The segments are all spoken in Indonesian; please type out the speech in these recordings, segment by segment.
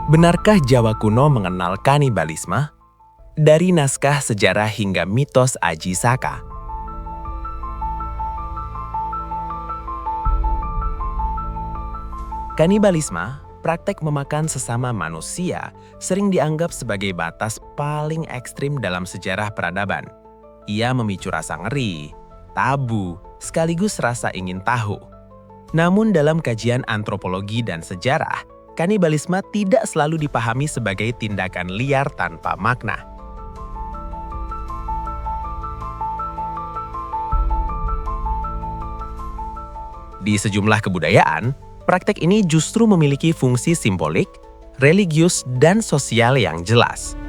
Benarkah Jawa kuno mengenal kanibalisme? Dari naskah sejarah hingga mitos Aji Saka. Kanibalisme, praktek memakan sesama manusia, sering dianggap sebagai batas paling ekstrim dalam sejarah peradaban. Ia memicu rasa ngeri, tabu, sekaligus rasa ingin tahu. Namun dalam kajian antropologi dan sejarah, kanibalisme tidak selalu dipahami sebagai tindakan liar tanpa makna. Di sejumlah kebudayaan, praktek ini justru memiliki fungsi simbolik, religius, dan sosial yang jelas.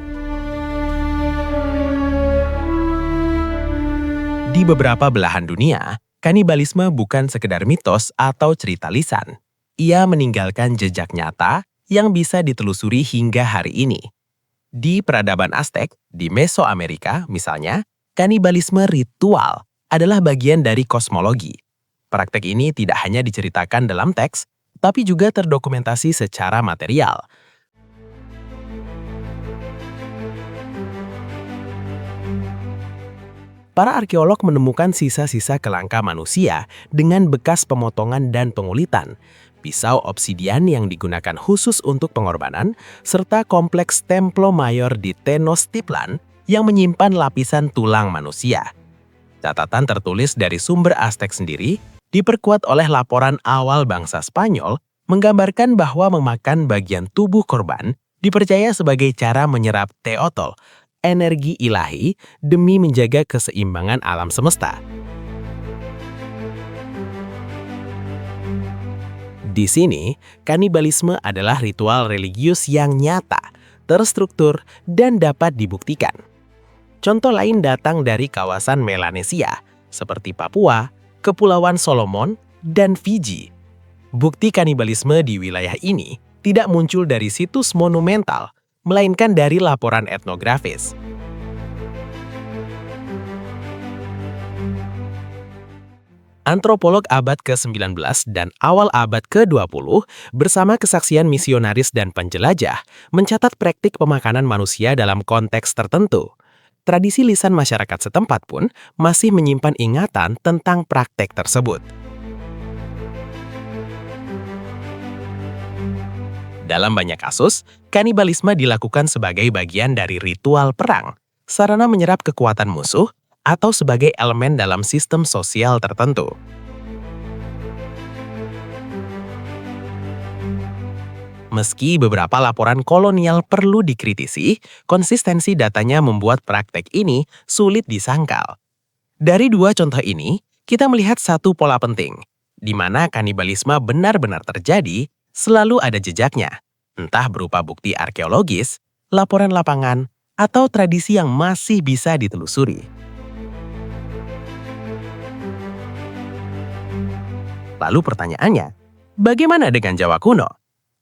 Di beberapa belahan dunia, kanibalisme bukan sekedar mitos atau cerita lisan. Ia meninggalkan jejak nyata yang bisa ditelusuri hingga hari ini. Di peradaban Aztec, di Mesoamerika misalnya, kanibalisme ritual adalah bagian dari kosmologi. Praktek ini tidak hanya diceritakan dalam teks, tapi juga terdokumentasi secara material. Para arkeolog menemukan sisa-sisa kerangka manusia dengan bekas pemotongan dan pengulitan, pisau obsidian yang digunakan khusus untuk pengorbanan, serta kompleks Templo Mayor di Tenochtitlan yang menyimpan lapisan tulang manusia. Catatan tertulis dari sumber Aztec sendiri diperkuat oleh laporan awal bangsa Spanyol menggambarkan bahwa memakan bagian tubuh korban dipercaya sebagai cara menyerap teotl, energi ilahi demi menjaga keseimbangan alam semesta. Di sini, kanibalisme adalah ritual religius yang nyata, terstruktur, dan dapat dibuktikan. Contoh lain datang dari kawasan Melanesia, seperti Papua, Kepulauan Solomon, dan Fiji. Bukti kanibalisme di wilayah ini tidak muncul dari situs monumental, melainkan dari laporan etnografis. Antropolog abad ke-19 dan awal abad ke-20 bersama kesaksian misionaris dan penjelajah mencatat praktik pemakanan manusia dalam konteks tertentu. Tradisi lisan masyarakat setempat pun masih menyimpan ingatan tentang praktek tersebut. Dalam banyak kasus, kanibalisme dilakukan sebagai bagian dari ritual perang, sarana menyerap kekuatan musuh, atau sebagai elemen dalam sistem sosial tertentu. Meski beberapa laporan kolonial perlu dikritisi, konsistensi datanya membuat praktek ini sulit disangkal. Dari dua contoh ini, kita melihat satu pola penting, di mana kanibalisme benar-benar terjadi, selalu ada jejaknya, entah berupa bukti arkeologis, laporan lapangan, atau tradisi yang masih bisa ditelusuri. Lalu pertanyaannya, bagaimana dengan Jawa kuno?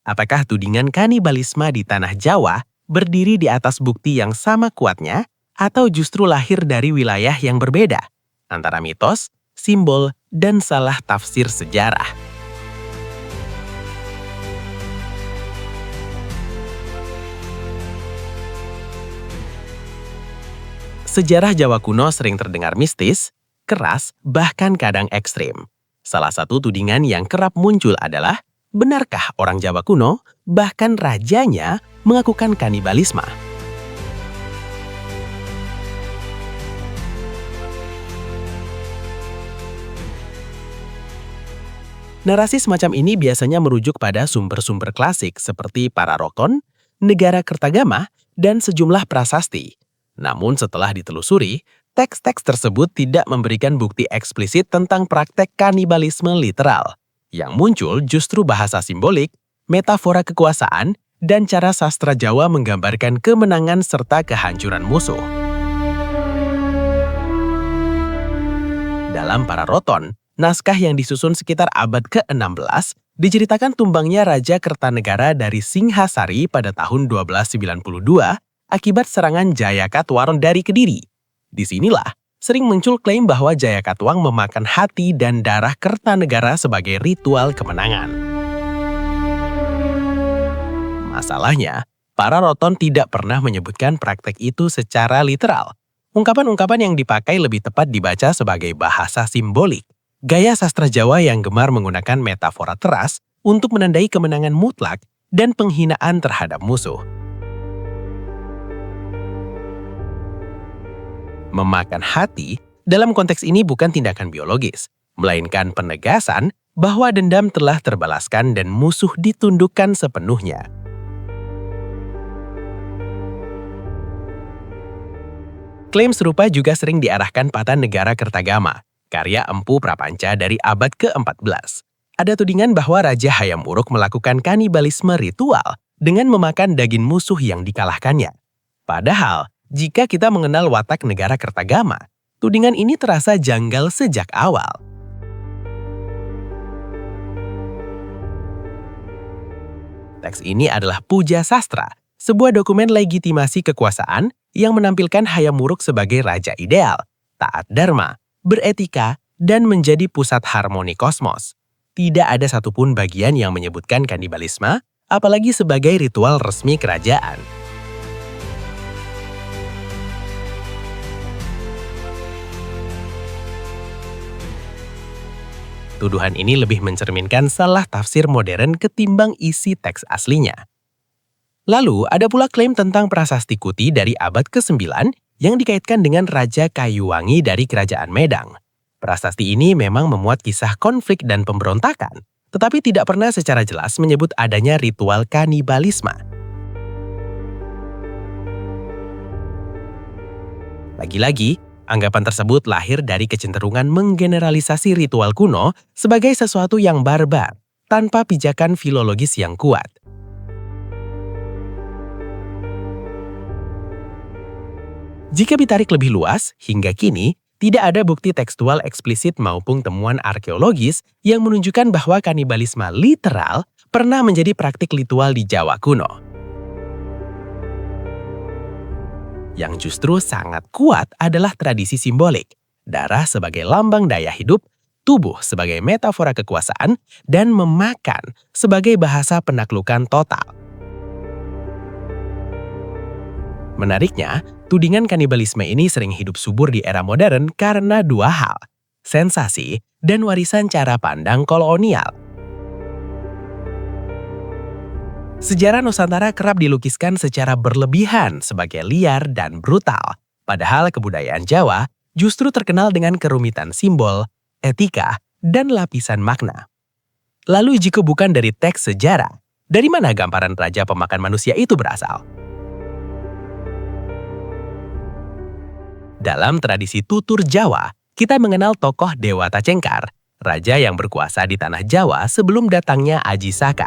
Apakah tudingan kanibalisme di tanah Jawa berdiri di atas bukti yang sama kuatnya atau justru lahir dari wilayah yang berbeda antara mitos, simbol, dan salah tafsir sejarah? Sejarah Jawa kuno sering terdengar mistis, keras, bahkan kadang ekstrim. Salah satu tudingan yang kerap muncul adalah, benarkah orang Jawa kuno, bahkan rajanya, melakukan kanibalisme? Narasi semacam ini biasanya merujuk pada sumber-sumber klasik seperti Pararokon, Negara Kertagama, dan sejumlah prasasti. Namun setelah ditelusuri, teks-teks tersebut tidak memberikan bukti eksplisit tentang praktek kanibalisme literal. Yang muncul justru bahasa simbolik, metafora kekuasaan, dan cara sastra Jawa menggambarkan kemenangan serta kehancuran musuh. Dalam Pararaton, naskah yang disusun sekitar abad ke-16, diceritakan tumbangnya Raja Kertanegara dari Singhasari pada tahun 1292 akibat serangan Jayakatwang dari Kediri. Disinilah sering muncul klaim bahwa Jayakatwang memakan hati dan darah Kertanegara sebagai ritual kemenangan. Masalahnya, para Roton tidak pernah menyebutkan praktek itu secara literal. Ungkapan-ungkapan yang dipakai lebih tepat dibaca sebagai bahasa simbolik. Gaya sastra Jawa yang gemar menggunakan metafora teras untuk menandai kemenangan mutlak dan penghinaan terhadap musuh. Memakan hati dalam konteks ini bukan tindakan biologis, melainkan penegasan bahwa dendam telah terbalaskan dan musuh ditundukkan sepenuhnya. Klaim serupa juga sering diarahkan pada Negara Kertagama, karya Empu Prapanca dari abad ke-14. Ada tudingan bahwa Raja Hayam Wuruk melakukan kanibalisme ritual dengan memakan daging musuh yang dikalahkannya. Padahal, jika kita mengenal watak Negara Kertagama, tudingan ini terasa janggal sejak awal. Teks ini adalah Puja Sastra, sebuah dokumen legitimasi kekuasaan yang menampilkan Hayam Wuruk sebagai raja ideal, taat dharma, beretika, dan menjadi pusat harmoni kosmos. Tidak ada satupun bagian yang menyebutkan kanibalisme, apalagi sebagai ritual resmi kerajaan. Tuduhan ini lebih mencerminkan salah tafsir modern ketimbang isi teks aslinya. Lalu, ada pula klaim tentang prasasti Kuti dari abad ke-9 yang dikaitkan dengan Raja Kayuwangi dari Kerajaan Medang. Prasasti ini memang memuat kisah konflik dan pemberontakan, tetapi tidak pernah secara jelas menyebut adanya ritual kanibalisme. Lagi-lagi, anggapan tersebut lahir dari kecenderungan menggeneralisasi ritual kuno sebagai sesuatu yang barbar, tanpa pijakan filologis yang kuat. Jika ditarik lebih luas, hingga kini, tidak ada bukti tekstual eksplisit maupun temuan arkeologis yang menunjukkan bahwa kanibalisme literal pernah menjadi praktik ritual di Jawa kuno. Yang justru sangat kuat adalah tradisi simbolik, darah sebagai lambang daya hidup, tubuh sebagai metafora kekuasaan, dan memakan sebagai bahasa penaklukan total. Menariknya, tudingan kanibalisme ini sering hidup subur di era modern karena dua hal, sensasi dan warisan cara pandang kolonial. Sejarah Nusantara kerap dilukiskan secara berlebihan sebagai liar dan brutal, padahal kebudayaan Jawa justru terkenal dengan kerumitan simbol, etika, dan lapisan makna. Lalu jika bukan dari teks sejarah, dari mana gambaran raja pemakan manusia itu berasal? Dalam tradisi tutur Jawa, kita mengenal tokoh Dewata Cengkar, raja yang berkuasa di tanah Jawa sebelum datangnya Aji Saka.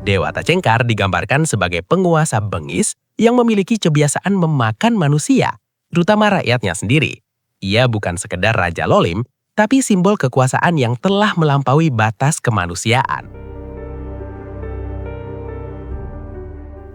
Dewata Cengkar digambarkan sebagai penguasa bengis yang memiliki kebiasaan memakan manusia, terutama rakyatnya sendiri. Ia bukan sekedar raja lolim, tapi simbol kekuasaan yang telah melampaui batas kemanusiaan.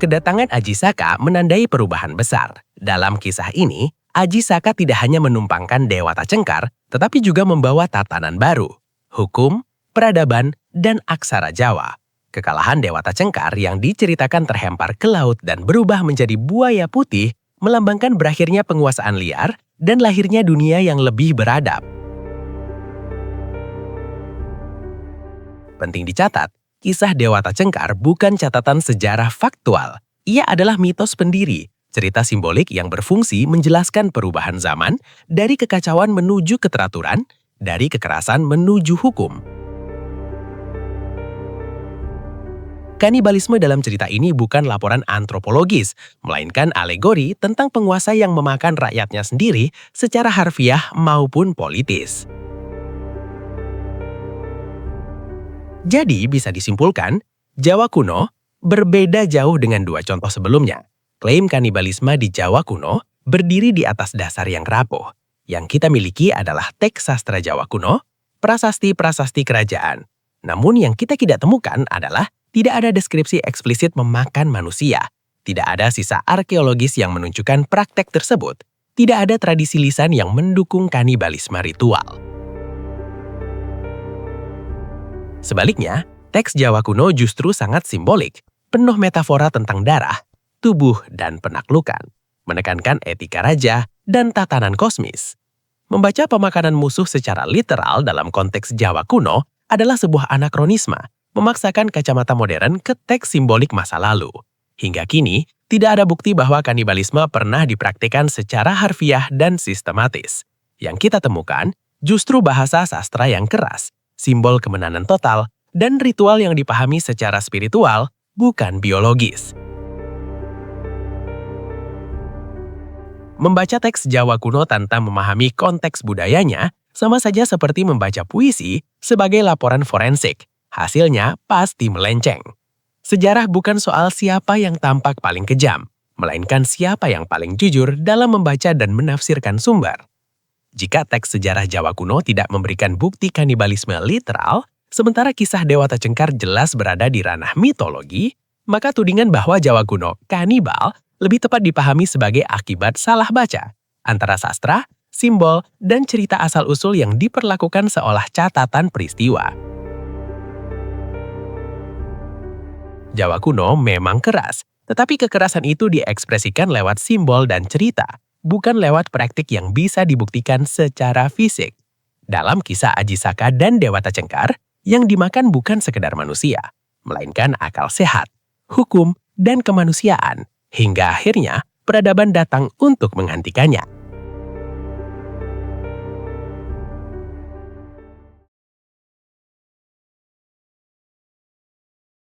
Kedatangan Aji Saka menandai perubahan besar. Dalam kisah ini, Aji Saka tidak hanya menumpangkan Dewata Cengkar, tetapi juga membawa tatanan baru, hukum, peradaban, dan aksara Jawa. Kekalahan Dewata Cengkar yang diceritakan terhempar ke laut dan berubah menjadi buaya putih melambangkan berakhirnya penguasaan liar dan lahirnya dunia yang lebih beradab. Penting dicatat, kisah Dewata Cengkar bukan catatan sejarah faktual. Ia adalah mitos pendiri, cerita simbolik yang berfungsi menjelaskan perubahan zaman dari kekacauan menuju keteraturan, dari kekerasan menuju hukum. Kanibalisme dalam cerita ini bukan laporan antropologis, melainkan alegori tentang penguasa yang memakan rakyatnya sendiri secara harfiah maupun politis. Jadi bisa disimpulkan, Jawa kuno berbeda jauh dengan dua contoh sebelumnya. Klaim kanibalisme di Jawa kuno berdiri di atas dasar yang rapuh. Yang kita miliki adalah teks sastra Jawa kuno, prasasti-prasasti kerajaan. Namun yang kita tidak temukan adalah tidak ada deskripsi eksplisit memakan manusia. Tidak ada sisa arkeologis yang menunjukkan praktek tersebut. Tidak ada tradisi lisan yang mendukung kanibalisme ritual. Sebaliknya, Teks Jawa kuno justru sangat simbolik, penuh metafora tentang darah, tubuh, dan penaklukan, menekankan etika raja dan tatanan kosmis. Membaca pemakanan musuh secara literal dalam konteks Jawa kuno adalah sebuah anakronisme, memaksakan kacamata modern ke teks simbolik masa lalu. Hingga kini, tidak ada bukti bahwa kanibalisme pernah dipraktikkan secara harfiah dan sistematis. Yang kita temukan justru bahasa sastra yang keras, simbol kemenanan total, dan ritual yang dipahami secara spiritual, bukan biologis. Membaca teks Jawa kuno tanpa memahami konteks budayanya sama saja seperti membaca puisi sebagai laporan forensik. Hasilnya pasti melenceng. Sejarah bukan soal siapa yang tampak paling kejam, melainkan siapa yang paling jujur dalam membaca dan menafsirkan sumber. Jika teks sejarah Jawa kuno tidak memberikan bukti kanibalisme literal, sementara kisah Dewata Cengkar jelas berada di ranah mitologi, maka tudingan bahwa Jawa kuno kanibal lebih tepat dipahami sebagai akibat salah baca antara sastra, simbol, dan cerita asal-usul yang diperlakukan seolah catatan peristiwa. Jawa kuno memang keras, tetapi kekerasan itu diekspresikan lewat simbol dan cerita, bukan lewat praktik yang bisa dibuktikan secara fisik. Dalam kisah Aji Saka dan Dewata Cengkar, yang dimakan bukan sekedar manusia, melainkan akal sehat, hukum, dan kemanusiaan, hingga akhirnya peradaban datang untuk menghentikannya.